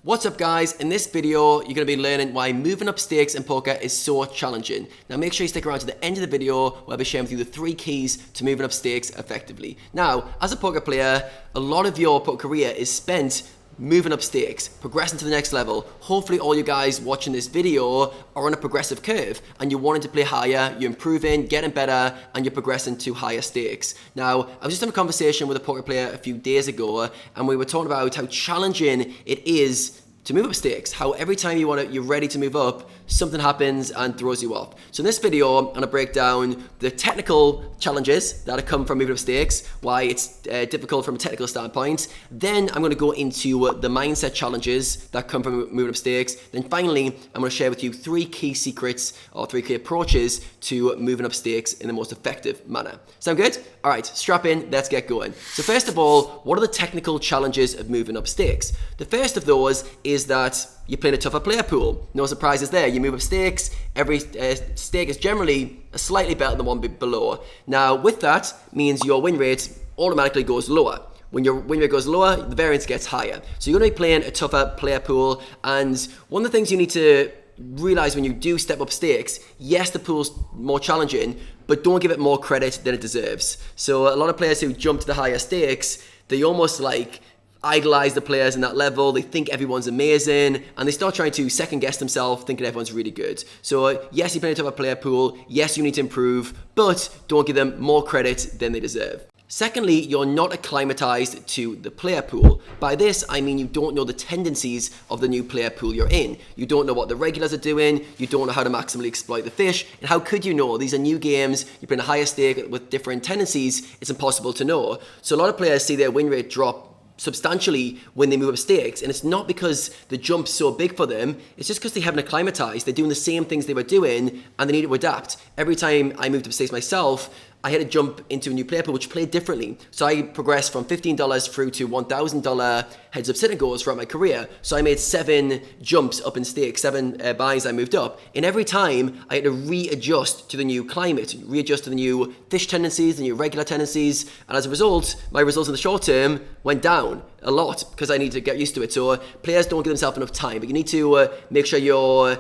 What's up guys, in this video you're going to be learning why moving up stakes in poker is so challenging. Now make sure you stick around to the end of the video where I'll be sharing with you the 3 keys to moving up stakes effectively. Now, as a poker player, a lot of your poker career is spent moving up stakes, progressing to the next level. Hopefully all you guys watching this video are on a progressive curve and you're wanting to play higher, you're improving, getting better, and you're progressing to higher stakes. Now, I was just having a conversation with a poker player a few days ago and we were talking about how challenging it is to move up stakes, how every time you're ready to move up, something happens and throws you off. So in this video, I'm gonna break down the technical challenges that come from moving up stakes, why it's difficult from a technical standpoint. Then I'm gonna go into the mindset challenges that come from moving up stakes. Then finally, I'm gonna share with you 3 key secrets or 3 key approaches to moving up stakes in the most effective manner. Sound good? All right, strap in, let's get going. So first of all, what are the technical challenges of moving up stakes? The first of those is that you're playing a tougher player pool. No surprises there. You move up stakes, every stake is generally slightly better than the one below. Now with that means your win rate automatically goes lower. When your win rate goes lower, the variance gets higher. So you're going to be playing a tougher player pool, and one of the things you need to realize when you do step up stakes, yes, the pool's more challenging, but don't give it more credit than it deserves. So a lot of players who jump to the higher stakes, they almost like idolize the players in that level. They think everyone's amazing and they start trying to second guess themselves, thinking everyone's really good. So yes, you're playing a tougher player pool, yes, you need to improve, but don't give them more credit than they deserve. Secondly, you're not acclimatized to the player pool. By this, I mean you don't know the tendencies of the new player pool you're in. You don't know what the regulars are doing, you don't know how to maximally exploit the fish, and how could you know? These are new games, you're playing a higher stake with different tendencies, it's impossible to know. So a lot of players see their win rate drop substantially when they move up stakes, and it's not because the jump's so big for them, it's just because they haven't acclimatized. They're doing the same things they were doing and they need to adapt. Every time I moved up stakes myself, I had to jump into a new player pool which played differently. So I progressed from $15 through to $1,000 heads up sit and goes throughout my career. So I made 7 jumps up in stakes, 7 buys I moved up. And every time I had to readjust to the new climate, readjust to the new fish tendencies, the new regular tendencies. And as a result, my results in the short term went down a lot because I need to get used to it. So players don't give themselves enough time, but you need to make sure you're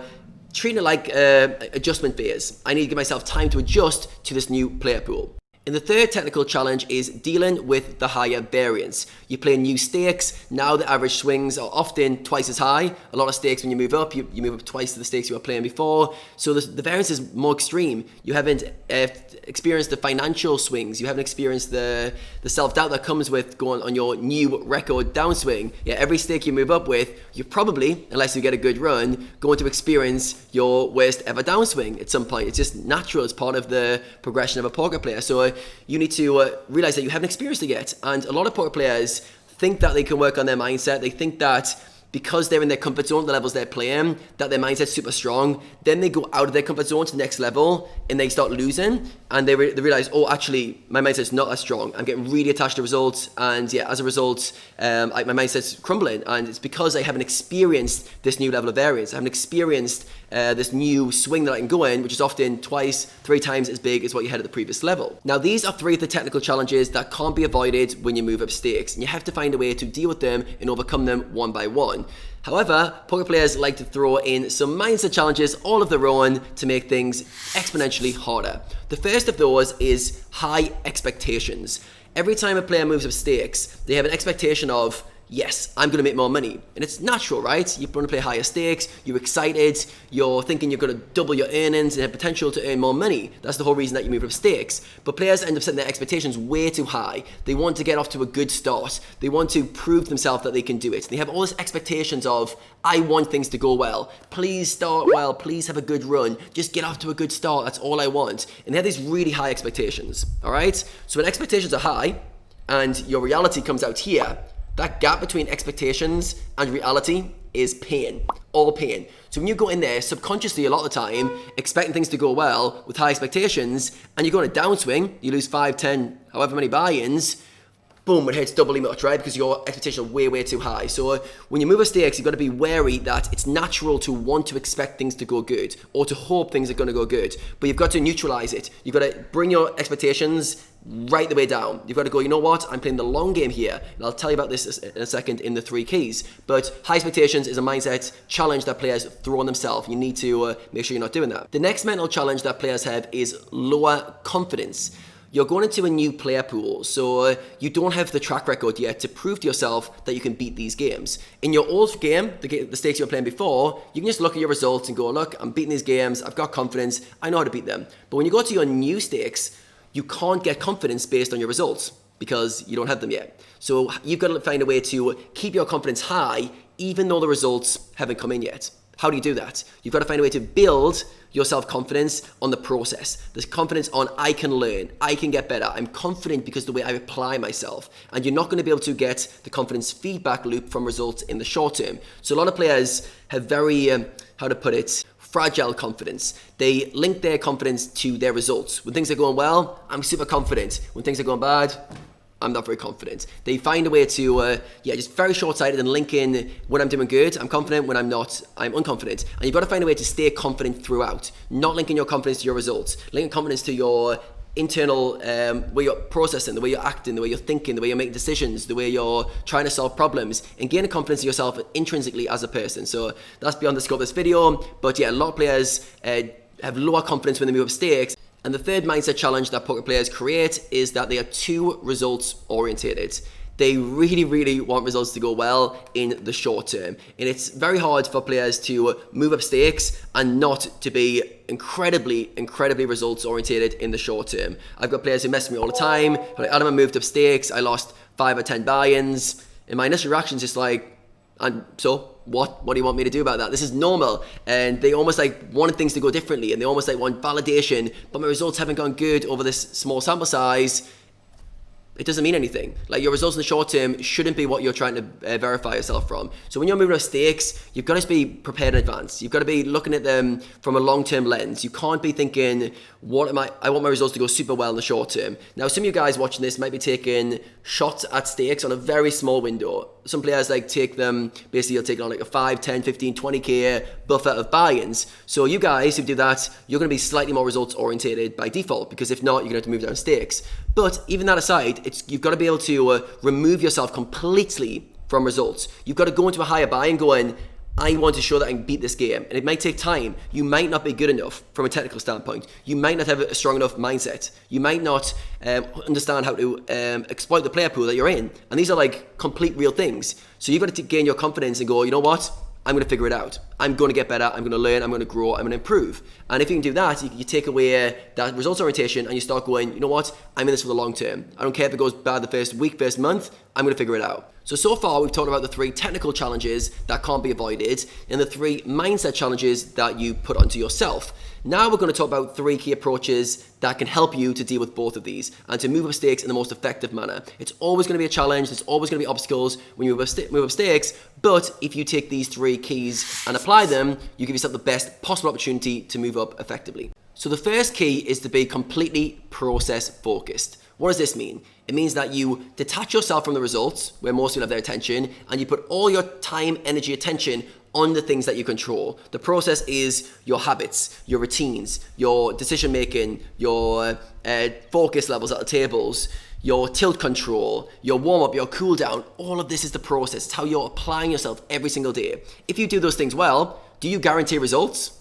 treating it like adjustment phase. I need to give myself time to adjust to this new player pool. And the third technical challenge is dealing with the higher variance. You play new stakes, now the average swings are often twice as high. A lot of stakes when you move up, you move up twice to the stakes you were playing before. So the variance is more extreme. You haven't experienced the financial swings. You haven't experienced the self-doubt that comes with going on your new record downswing. Yeah, every stake you move up with, you're probably, unless you get a good run, going to experience your worst ever downswing at some point. It's just natural, it's part of the progression of a poker player. So you need to realize that you haven't experienced it yet. And a lot of poker players think that they can work on their mindset. They think that because they're in their comfort zone, the levels they're playing, that their mindset's super strong. Then they go out of their comfort zone to the next level and they start losing, and they realize, oh, actually, my mindset's not as strong. I'm getting really attached to results, and yeah, as a result, my mindset's crumbling. And it's because I haven't experienced this new level of variance. I haven't experienced this new swing that I can go in, which is often 2, 3 times as big as what you had at the previous level. Now, these are 3 of the technical challenges that can't be avoided when you move up stakes, and you have to find a way to deal with them and overcome them one by one. However, poker players like to throw in some mindset challenges all of their own to make things exponentially harder. The first of those is high expectations. Every time a player moves up stakes, they have an expectation of, yes, I'm going to make more money. And it's natural, right? You want to play higher stakes, you're excited, you're thinking you're going to double your earnings and have potential to earn more money. That's the whole reason that you move up stakes. But players end up setting their expectations way too high. They want to get off to a good start. They want to prove to themselves that they can do it. They have all these expectations of, I want things to go well. Please start well. Please have a good run. Just get off to a good start. That's all I want. And they have these really high expectations, all right? So when expectations are high and your reality comes out here, that gap between expectations and reality is pain, all pain. So when you go in there subconsciously a lot of the time, expecting things to go well with high expectations, and you go on a downswing, you lose 5, 10, however many buy-ins, boom, it hits doubly much, right? Because your expectations are way, way too high. So when you move up stakes, you've got to be wary that it's natural to want to expect things to go good or to hope things are going to go good. But you've got to neutralize it. You've got to bring your expectations right the way down. You've got to go, you know what? I'm playing the long game here. And I'll tell you about this in a second in the 3 keys. But high expectations is a mindset challenge that players throw on themselves. You need to make sure you're not doing that. The next mental challenge that players have is lower confidence. You're going into a new player pool, so you don't have the track record yet to prove to yourself that you can beat these games. In your old game, the stakes you were playing before, you can just look at your results and go, look, I'm beating these games, I've got confidence, I know how to beat them. But when you go to your new stakes, you can't get confidence based on your results because you don't have them yet. So you've got to find a way to keep your confidence high even though the results haven't come in yet. How do you do that? You've got to find a way to build your self-confidence on the process. There's confidence on I can learn, I can get better, I'm confident because of the way I apply myself. And you're not going to be able to get the confidence feedback loop from results in the short term. So a lot of players have very, how to put it, fragile confidence. They link their confidence to their results. When things are going well, I'm super confident. When things are going bad, I'm not very confident. They find a way to, just very short-sighted and link in when I'm doing good, I'm confident, when I'm not, I'm unconfident. And you've got to find a way to stay confident throughout, not linking your confidence to your results, linking confidence to your internal way you're processing, the way you're acting, the way you're thinking, the way you're making decisions, the way you're trying to solve problems, and gaining confidence in yourself intrinsically as a person. So that's beyond the scope of this video, but yeah, a lot of players have lower confidence when they move up stakes. And the third mindset challenge that poker players create is that they are too results orientated. They really, really want results to go well in the short term. And it's very hard for players to move up stakes and not to be incredibly, incredibly results orientated in the short term. I've got players who mess with me all the time. Like, Adam, I moved up stakes, I lost 5 or 10 buy-ins. And my initial reaction is just like, and so what do you want me to do about that? This is normal. And they almost like wanted things to go differently, and they almost like want validation, but my results haven't gone good over this small sample size. It doesn't mean anything. Like, your results in the short term shouldn't be what you're trying to verify yourself from. So when you're moving up stakes, you've got to be prepared in advance. You've got to be looking at them from a long-term lens. You can't be thinking, I want my results to go super well in the short term. Now, some of you guys watching this might be taking shots at stakes on a very small window. Some players like take them, basically you'll take on like a 5, 10, 15, 20k buffer of buy-ins. So you guys who do that, you're going to be slightly more results orientated by default, because if not, you're going to have to move down stakes. But even that aside, you've got to be able to remove yourself completely from results. You've got to go into a higher buy and going, I want to show that I can beat this game. And it might take time. You might not be good enough from a technical standpoint. You might not have a strong enough mindset. You might not understand how to exploit the player pool that you're in. And these are like complete real things. So you've got to gain your confidence and go, you know what? I'm going to figure it out. I'm going to get better. I'm going to learn. I'm going to grow. I'm going to improve. And if you can do that, you take away that results orientation and you start going, you know what? I'm in this for the long term. I don't care if it goes bad the first week, first month. I'm going to figure it out. So far we've talked about the 3 technical challenges that can't be avoided and the 3 mindset challenges that you put onto yourself. Now we're going to talk about 3 key approaches that can help you to deal with both of these and to move up stakes in the most effective manner. It's always going to be a challenge. There's always going to be obstacles when you move up stakes. But if you take these 3 keys and apply them, you give yourself the best possible opportunity to move up effectively. So the first key is to be completely process focused. What does this mean? It means that you detach yourself from the results, where most people have their attention, and you put all your time, energy, attention on the things that you control. The process is your habits, your routines, your decision making, your focus levels at the tables, your tilt control, your warm up, your cool down. All of this is the process. It's how you're applying yourself every single day. If you do those things well, do you guarantee results?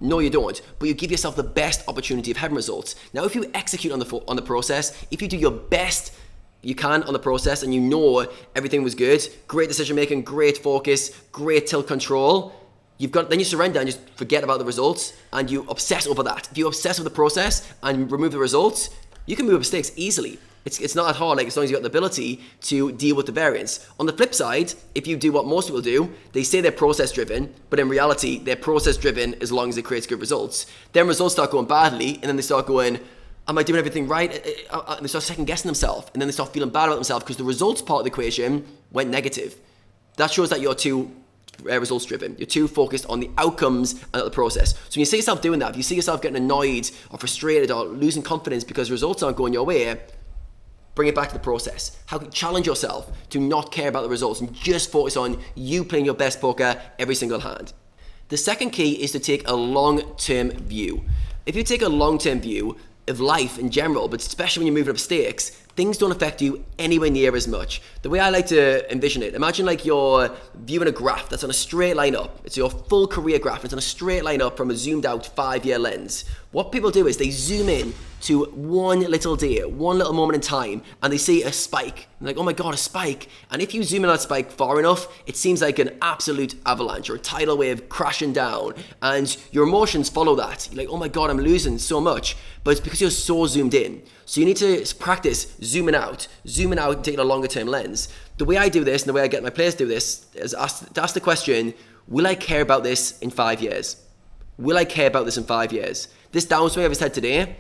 No, you don't, but you give yourself the best opportunity of having results. Now, if you execute on the process, if you do your best you can on the process and you know everything was good, great decision making, great focus, great tilt control, then you surrender and just forget about the results and you obsess over that. If you obsess with the process and remove the results, you can move up stakes easily. It's not that hard, like, as long as you've got the ability to deal with the variance. On the flip side, if you do what most people do, they say they're process driven, but in reality, they're process driven as long as it creates good results. Then results start going badly, and then they start going, am I doing everything right? And they start second guessing themselves, and then they start feeling bad about themselves because the results part of the equation went negative. That shows that you're too results driven. You're too focused on the outcomes and not the process. So when you see yourself doing that, if you see yourself getting annoyed or frustrated or losing confidence because results aren't going your way, Bring it back to the process. How can you challenge yourself to not care about the results and just focus on you playing your best poker every single hand? The second key is to take a long-term view. If you take a long-term view of life in general, but especially when you're moving up stakes, things don't affect you anywhere near as much. The way I like to envision it, imagine like you're viewing a graph that's on a straight line up. It's your full career graph. It's on a straight line up from a zoomed out 5-year lens. What people do is they zoom in to one little day, one little moment in time, and they see a spike. And like, oh my God, a spike. And if you zoom in on that spike far enough, it seems like an absolute avalanche or a tidal wave crashing down. And your emotions follow that. You're like, oh my God, I'm losing so much. But it's because you're so zoomed in. So you need to practice zooming out and taking a longer term lens. The way I do this and the way I get my players to do this is to ask the question, will I care about this in 5 years? Will I care about this in 5 years? This downswing I've just had today,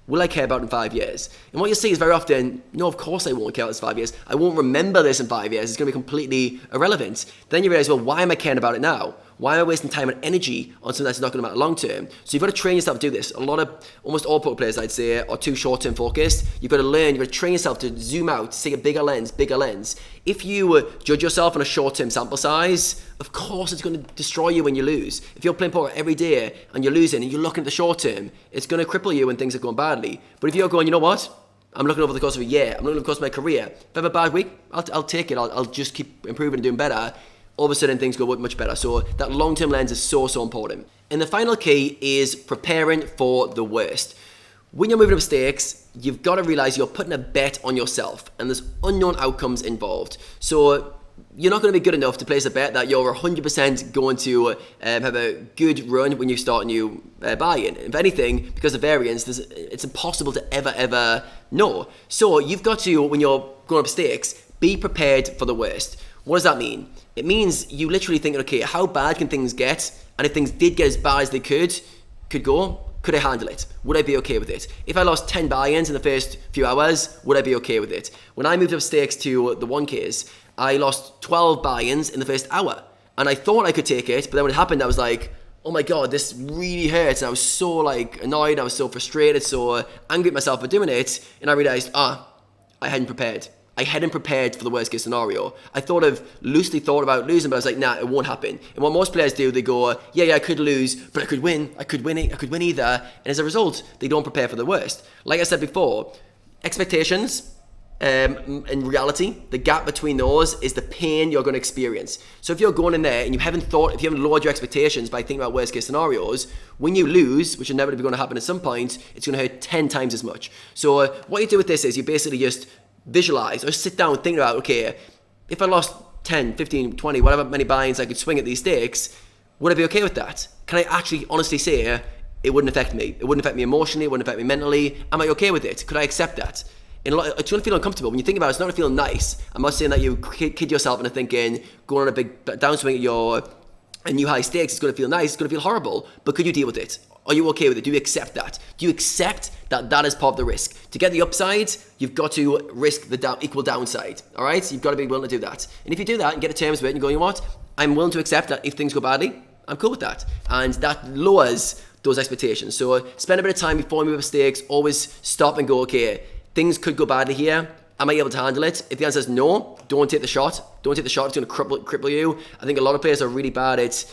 will I care about it in 5 years? And what you'll see is very often, no, of course I won't care about this in 5 years. I won't remember this in 5 years. It's going to be completely irrelevant. Then you realize, well, why am I caring about it now? Why am I wasting time and energy on something that's not going to matter long term? So you've got to train yourself to do this. Almost all poker players, I'd say, are too short term focused. You've got to train yourself to zoom out, to take a bigger lens. If you judge yourself on a short term sample size, of course it's going to destroy you when you lose. If you're playing poker every day and you're losing and you're looking at the short term, it's going to cripple you when things are going badly. But if you're going, you know what? I'm looking over the course of a year. I'm looking over the course of my career. If I have a bad week, I'll take it. I'll just keep improving and doing better. All of a sudden things go much better. So that long-term lens is so important. And the final key is preparing for the worst. When you're moving up stakes, you've got to realize you're putting a bet on yourself and there's unknown outcomes involved. So you're not going to be good enough to place a bet that you're 100% going to have a good run when you start a new buy-in. If anything, because of variance, it's impossible to ever know. So you've got to, when you're going up stakes, be prepared for the worst. What does that mean? It means you literally think, okay, how bad can things get? And if things did get as bad as they could go, could I handle it? Would I be okay with it? If I lost 10 buy-ins in the first few hours, would I be okay with it? When I moved up stakes to the 1Ks, I lost 12 buy-ins in the first hour. And I thought I could take it, but then when it happened, I was like, oh my God, this really hurts. And I was so annoyed, I was so frustrated, so angry at myself for doing it. And I realized, I hadn't prepared. I hadn't prepared for the worst case scenario. I loosely thought about losing, but I was like, nah, it won't happen. And what most players do, they go, yeah, I could lose, but I could win. I could win either. And as a result, they don't prepare for the worst. Like I said before, expectations and reality, the gap between those is the pain you're going to experience. So if you're going in there and if you haven't lowered your expectations by thinking about worst case scenarios, when you lose, which is inevitably going to happen at some point, it's going to hurt 10 times as much. So what you do with this is you basically just visualize or sit down and think about, okay, if I lost 10, 15, 20, whatever many buy-ins I could swing at these stakes, would I be okay with that? Can I actually honestly say it wouldn't affect me? It wouldn't affect me emotionally, it wouldn't affect me mentally. Am I okay with it? Could I accept that? It's going to feel uncomfortable. When you think about it, it's not going to feel nice. I'm not saying that you kid yourself into thinking going on a big downswing at a new high stakes, it's going to feel nice, it's going to feel horrible, but could you deal with it? Are you okay with it? Do you accept that? Do you accept that that is part of the risk? To get the upside, you've got to risk the equal downside, all right? So you've got to be willing to do that. And if you do that and get to terms with it and go, you know what? I'm willing to accept that if things go badly, I'm cool with that. And that lowers those expectations. So spend a bit of time before you move up stakes, always stop and go, okay, things could go badly here. Am I able to handle it? If the answer is no, don't take the shot. Don't take the shot. It's going to cripple you. I think a lot of players are really bad at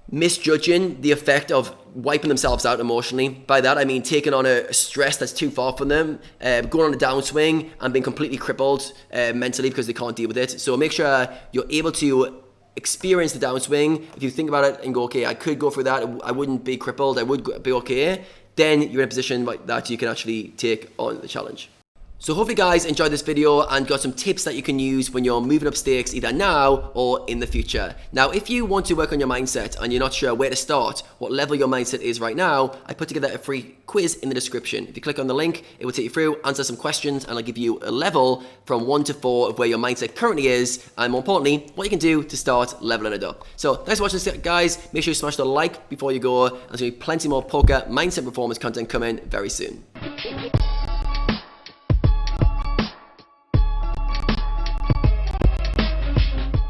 misjudging the effect of wiping themselves out emotionally. By that I mean taking on a stress that's too far from them, going on a downswing and being completely crippled mentally because they can't deal with it. So make sure you're able to experience the downswing. If you think about it and go, okay, I could go through that, I wouldn't be crippled, I would be okay, then you're in a position like that you can actually take on the challenge. So hopefully guys enjoyed this video and got some tips that you can use when you're moving up stakes either now or in the future. Now, if you want to work on your mindset and you're not sure where to start, what level your mindset is right now, I put together a free quiz in the description. If you click on the link, it will take you through, answer some questions, and I'll give you a level from 1 to 4 of where your mindset currently is, and more importantly, what you can do to start leveling it up. So thanks for watching this, guys. Make sure you smash the like before you go, and there's going to be plenty more poker mindset performance content coming very soon.